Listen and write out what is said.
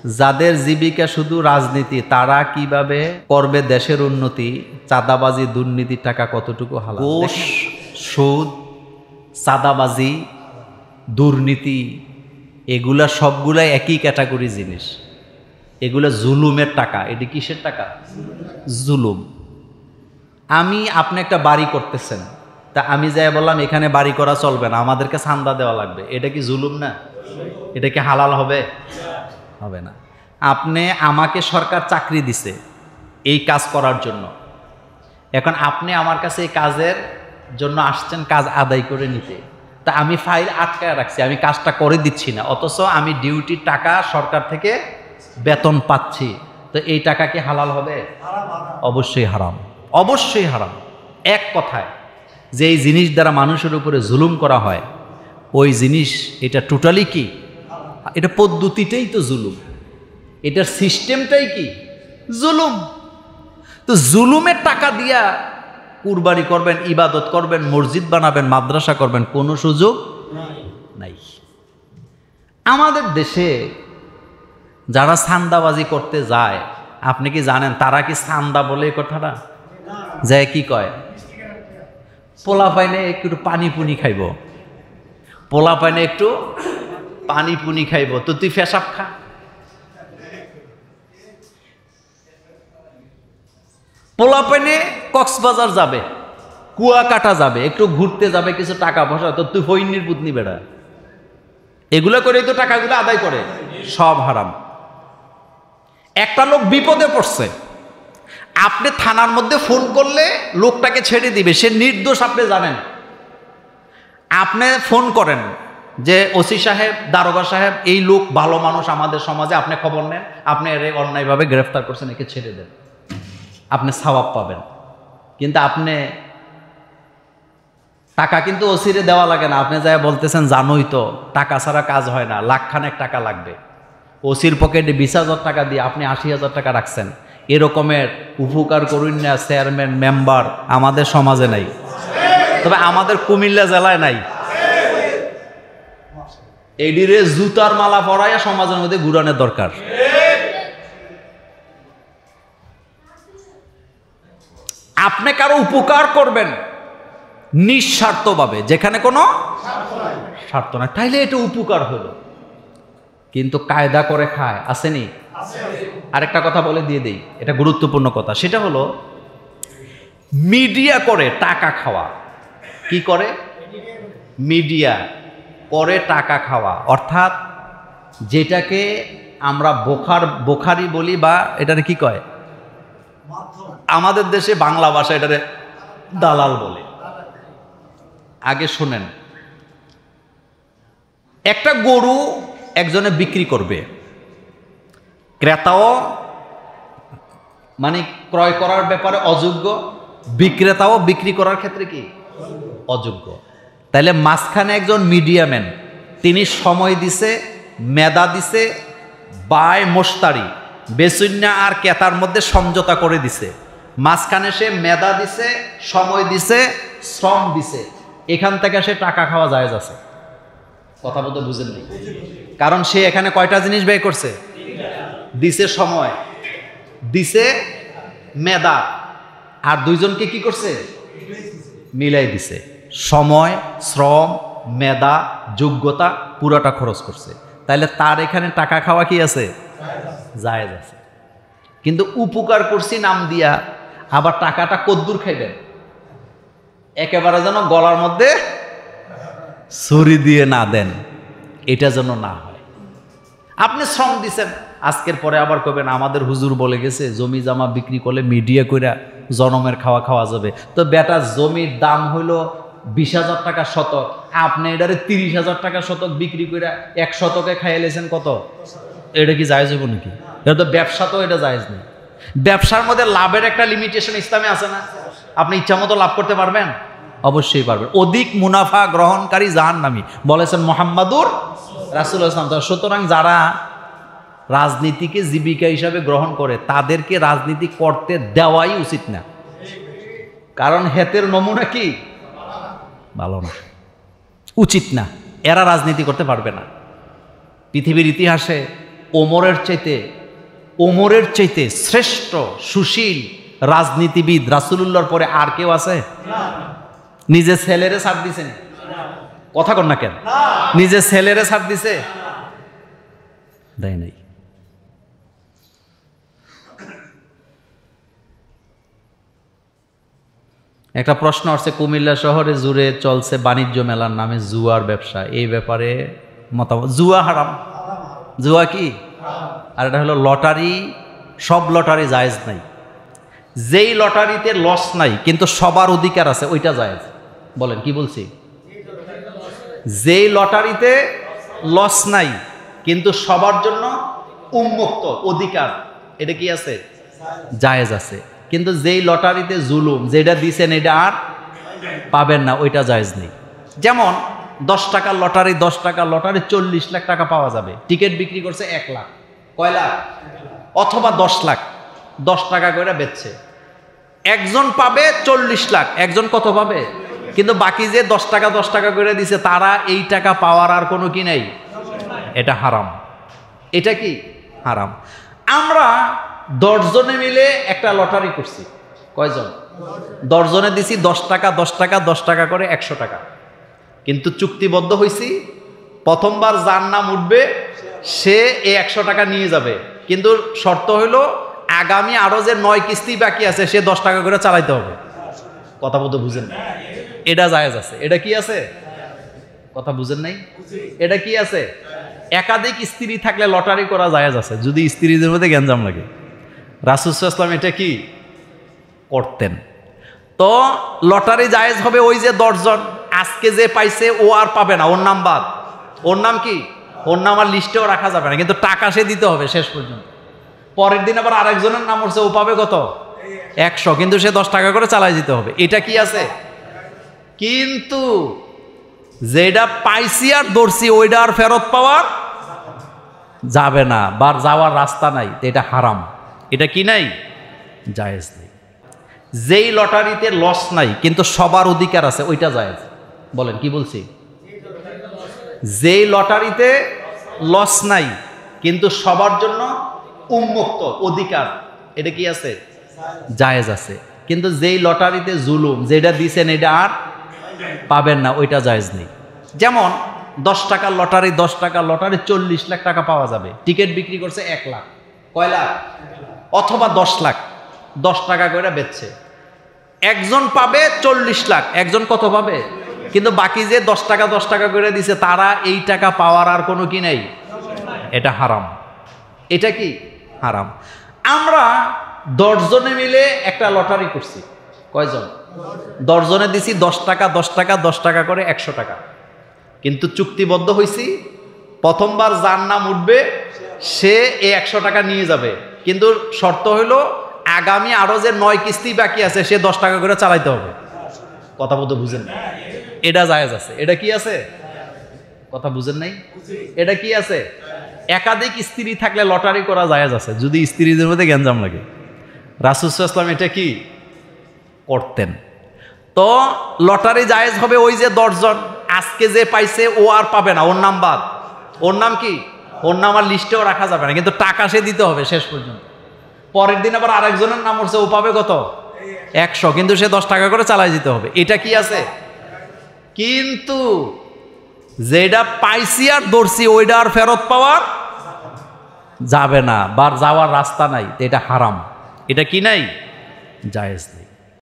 যাদের জীবিকা শুধু রাজনীতি, তারা কিভাবে করবে দেশের উন্নতি? চাঁদাবাজি, দুর্নীতির টাকা কতটুকু হালাল? ঘুষ, সুদ, চাঁদাবাজি, দুর্নীতি, এগুলা সবগুলাই একই ক্যাটাগরি জিনিস। এগুলা জুলুমের টাকা। এটি কিসের টাকা? জুলুম। আপনি একটা বাড়ি করতেছেন, তা আমি যাই বললাম এখানে বাড়ি করা চলবে না, আমাদেরকে চাঁদা দেওয়া লাগবে, এটা কি জুলুম না? এটা কি হালাল হবে? হবে না। আমাকে সরকার চাকরি দিছে এই কাজ করার জন্য, এখন আপনি আমার কাছে এই কাজের জন্য আসছেন কাজ আদায় করে নিতে, তা আমি ফাইল আটকায় রাখছি, আমি কাজটা করে দিচ্ছি না, অথচ আমি ডিউটির টাকা সরকার থেকে বেতন পাচ্ছি, তো এই টাকা কি হালাল হবে? অবশ্যই হারাম, অবশ্যই হারাম। এক কথায়, যে এই জিনিস দ্বারা মানুষের উপরে জুলুম করা হয়, ওই জিনিস এটা টোটালি কি, এটা পদ্ধতিটাই তো জুলুম, এটার সিস্টেমটাই কি জুলুম। তো জুলুমের টাকা দিয়া কুরবানি করবেন, ইবাদত করবেন, মসজিদ বানাবেন, মাদ্রাসা করবেন, কোনো সুযোগ নাই। আমাদের দেশে যারা চাঁদাবাজি করতে যায়, আপনি কি জানেন তারা কি চাঁদা বলে কথাটা যায় কি কয়? পোলা পাইনে একটু পানি পুনি খাইব, পোলা পাইনে একটু পানি পুনি খাইব, তো তুই পেশাব খা। পোলা পাইনে কক্সবাজার যাবে, কুয়াকাটা যাবে, একটু ঘুরতে যাবে, কিছু টাকা পয়সা, তো তুই ফইন্নির পুতনি বেড়া। এগুলো করেই তো টাকাগুলো আদায় করে, সব হারাম। একটা লোক বিপদে পড়ছে, আপনি থানার মধ্যে ফোন করলে লোকটাকে ছেড়ে দিবে, সে নির্দোষ, আপনি জানেন। আপনি ফোন করেন যে ওসি সাহেব, দারোগা সাহেব, এই লোক ভালো মানুষ আমাদের সমাজে, আপনি খবর নেন, আপনি এর অন্যায়ভাবে গ্রেফতার করছেন, একে ছেড়ে দেন, আপনি সওয়াব পাবেন। কিন্তু আপনি টাকা কিন্তু ওসিরে দেওয়া লাগে না, আপনি যাই বলতেছেন জানোই তো টাকা ছাড়া কাজ হয় না, লাখখানেক টাকা লাগবে। ওসির পকেটে 20,000 টাকা দিয়ে আপনি 80,000 টাকা রাখছেন। এরকমের উপকার করুন না চেয়ারম্যান, মেম্বার আমাদের সমাজে নাই, তবে আমাদের কুমিল্লা জেলায় নাই। এডিরে জুতার মালা পরাইয়া সমাজের মধ্যে ঘুরানোর দরকার। আপনি কারো উপকার করবেন নিঃস্বার্থভাবে, যেখানে কোনো স্বার্থ না, তাইলে এটা উপকার হলো। কিন্তু কায়দা করে খায়, আসেনি? আরেকটা কথা বলে দিয়ে দেই, এটা গুরুত্বপূর্ণ কথা, সেটা হলো মিডিয়া করে টাকা খাওয়া। কি করে? মিডিয়া করে টাকা খাওয়া, অর্থাৎ যেটাকে আমরা বোখারি বলি, বা এটারে কি কয় আমাদের দেশে বাংলা ভাষা, এটারে দালাল বলে। আগে শোনেন, একটা গরু একজনে বিক্রি করবে, ক্রেতাও মানে ক্রয় করার ব্যাপারে অযোগ্য, বিক্রেতাও বিক্রি করার ক্ষেত্রে কি অযোগ্য। তাইলে মাঝখানে একজন মিডিয়াম্যান, তিনি সময় দিছে, মেধা দিছে, বায় মোশতারি, বেচুন্না আর ক্রেতার মধ্যে সমঝোতা করে দিছে, মাঝখানে সে মেধা দিছে, সময় দিছে, শ্রম দিছে, এখান থেকে সে টাকা খাওয়া জায়েজ আছে। কথা বলতে বুঝেন নি? কারণ সে এখানে কয়টা জিনিস ব্যয় করছে? দিছে সময়, দিছে মেধা, আর দুইজনকে কি করছে? মিলাই দিছে। সময়, শ্রম, মেধা, যোগ্যতা পুরাটা খরচ করছে, তাইলে তার এখানে টাকা খাওয়া কি আছে? জায়েজ আছে। কিন্তু উপকার করছি নাম দিয়া আবার টাকাটা কদ্দুর খাইবেন, একেবারে যেন গলার মধ্যে ছুরি দিয়ে না দেন, এটা যেন না হয়। আপনি শ্রম দিছেন, আজকের পরে আবার কবেন আমাদের হুজুর বলে গেছে জমি জামা বিক্রি করলে মিডিয়া কইরা জনমের খাওয়া যাবে। তো বেটা, জমির দাম হইল 20,000 টাকা শতক, আপনি এটারে 30,000 টাকা শতক বিক্রি কইরা 1 শতকে খাইলেছেন কত? এটা কি জায়েজ হইব নাকি? এটা তো ব্যবসা, তো এটা জায়েজ নেই। ব্যবসার মধ্যে লাভের একটা লিমিটেশন ইসলামে আছে না? আপনি ইচ্ছা মতো লাভ করতে পারবেন? অবশ্যই পারবেন। অধিক মুনাফা গ্রহণকারী জাহান্নামী বলেছেন মুহাম্মাদুর রাসূলুল্লাহ সাল্লাল্লাহু আলাইহি ওয়াসাল্লাম। সুতরাং যারা রাজনীতিকে জীবিকা হিসাবে গ্রহণ করে, তাদেরকে রাজনীতি করতে দেওয়াই উচিত না, কারণ হেতের নমুনা কি ভালো না, উচিত না। এরা রাজনীতি করতে পারবে না। পৃথিবীর ইতিহাসে ওমরের চাইতে শ্রেষ্ঠ সুশীল রাজনীতিবিদ রাসূলুল্লাহর পরে আর কেউ আছে? নিজে ছেলেরে ছাড় দিছেন, কথা কন না কেন? নিজে ছেলেরে ছাড় দিছে? দেয় নাই। একটা প্রশ্ন আসছে, কুমিল্লা শহরে জুড়ে চলছে বাণিজ্য মেলার নামে জুয়ার ব্যবসা, এই ব্যাপারে মতামত? জুয়া হারাম। জুয়া কি? আর এটা হলো লটারি। সব লটারি জায়েজ নাই। যেই লটারিতে লস নাই কিন্তু সবার অধিকার আছে ওইটা জায়েজ। বলেন কি বলছি? যেই লটারিতে লস নাই কিন্তু সবার জন্য উন্মুক্ত অধিকার, এটা কি আছে? জায়েজ আছে। কিন্তু যেই লটারিতে জুলুম, যেটা দিছেন এটা আর পাবেন না, ওইটা জায়েজ নেই। যেমন 10 টাকার লটারি, 10 টাকার লটারি 40 লাখ টাকা পাওয়া যাবে, টিকিট বিক্রি করছে 1 লাখ, কয় লাখ? অথবা 10 লাখ, 10 টাকা করে বেচছে। একজন পাবে 40 লাখ, একজন কত পাবে? কিন্তু বাকি যে 10 টাকা করে দিছে তারা এই টাকা পাওয়ার আর কোনো কি নেই। এটা হারাম। এটা কি? হারাম। আমরা 10 জনে মিলে একটা লটারি করছি। কয়জন? 10 জনে দিছি 10 টাকা 10 টাকা 10 টাকা করে 100 টাকা। কিন্তু চুক্তিবদ্ধ হয়েছি প্রথমবার যার নাম উঠবে সে এই 100 টাকা নিয়ে যাবে, কিন্তু শর্ত হইল আগামী আরো যে 9 কিস্তি বাকি আছে সে 10 টাকা করে চালাইতে হবে। কথা বলতে বুঝেন না? এটা জায়েজ আছে। এটা কি আছে? কথা বুঝেন নাই? এটা কি আছে? একাধিক স্ত্রী থাকলে লটারি করা জায়েজ আছে, যদি স্ত্রীদের মধ্যে গ্যাঞ্জাম লাগে। রাসূল সাল্লাল্লাহু আলাইহি ওয়াসাল্লাম এটা কি করতেন? তো লটারি জায়েজ হবে ওই যে 10 জন, আজকে যে পাইছে ও আর পাবে না, ওর নাম বাদ। ওর নাম কি? ওর নাম আর লিস্টেও রাখা যাবে না, কিন্তু টাকা সে দিতে হবে শেষ পর্যন্ত। পরের দিন আবার আরেকজনের নাম উঠছে, ও পাবে কত? 100, কিন্তু সে 10 টাকা করে চালাই দিতে হবে। এটা কি আছে? কিন্তু যেটা পাইছি আর ধরছি ওইটা আর ফেরত পাওয়ার যাবে না, বা যাওয়ার রাস্তা নাই, এটা হারাম। এটা কি নাই? জায়েজ নেই। যেই লটারিতে লস নাই কিন্তু সবার অধিকার আছে ওইটা জায়েজ। বলেন কি বলছি? যেই লটারিতে লস নাই কিন্তু সবার জন্য উন্মুক্ত অধিকার, এটা কি আছে? জায়েজ আছে। কিন্তু যেই লটারিতে জুলুম, যেটা দিছেন এটা আর পাবেন না, ওইটা জায়েজ নেই। যেমন 10 টাকার লটারি, 10 টাকার লটারি 40 লাখ টাকা পাওয়া যাবে, টিকিট বিক্রি করছে 1 লাখ, কয় লাখ? অথবা 10 লাখ, 10 টাকা করে বেচছে। একজন পাবে 40 লাখ, একজন কত পাবে? কিন্তু বাকি যে 10 টাকা করে দিছে তারা এই টাকা পাওয়ার আর কোনো কি নেই। এটা হারাম। এটা কি? হারাম। আমরা 10 জনে মিলে একটা লটারি করছি। কয়জন? 10 জনে দিছি 10 টাকা 10 টাকা 10 টাকা করে 100 টাকা। কিন্তু চুক্তিবদ্ধ হয়েছি প্রথমবার যার নাম উঠবে সে এই 100 টাকা নিয়ে যাবে, কিন্তু শর্ত হইল আগামী আরো যে 9 কিস্তি বাকি আছে সে 10 টাকা করে চালাইতে হবে। কথা বলতে বুঝেন না? এটা জায়েজ আছে। এটা কি আছে? কথা বুঝেন নাই? এটা কি আছে? একাধিক স্ত্রী থাকলে লটারি করা জায়েজ আছে, যদি স্ত্রীদের মধ্যে গ্যাঞ্জাম লাগে। রাসূল সাল্লাল্লাহু আলাইহি ওয়াসাল্লাম এটা কি করতেন? তো লটারি জায়েজ হবে ওই যে 10 জন, আজকে যে পাইছে ও আর পাবে না, ওর নাম বাদ। ওর নাম কি? ওর নাম আর লিস্টেও রাখা যাবে না, কিন্তু টাকা সে দিতে হবে শেষ পর্যন্ত। পরের দিন আবার আরেকজনের নাম উঠছে, ও পাবে কত? 100, কিন্তু সে 10 টাকা করে চালাই দিতে হবে। এটা কি আছে? কিন্তু যেটা পাইছি আর ধরছি ওইটা আর ফেরত পাওয়ার যাবে না, বা যাওয়ার রাস্তা নাই, এটা হারাম। এটা কি নাই? জায়েজ নেই।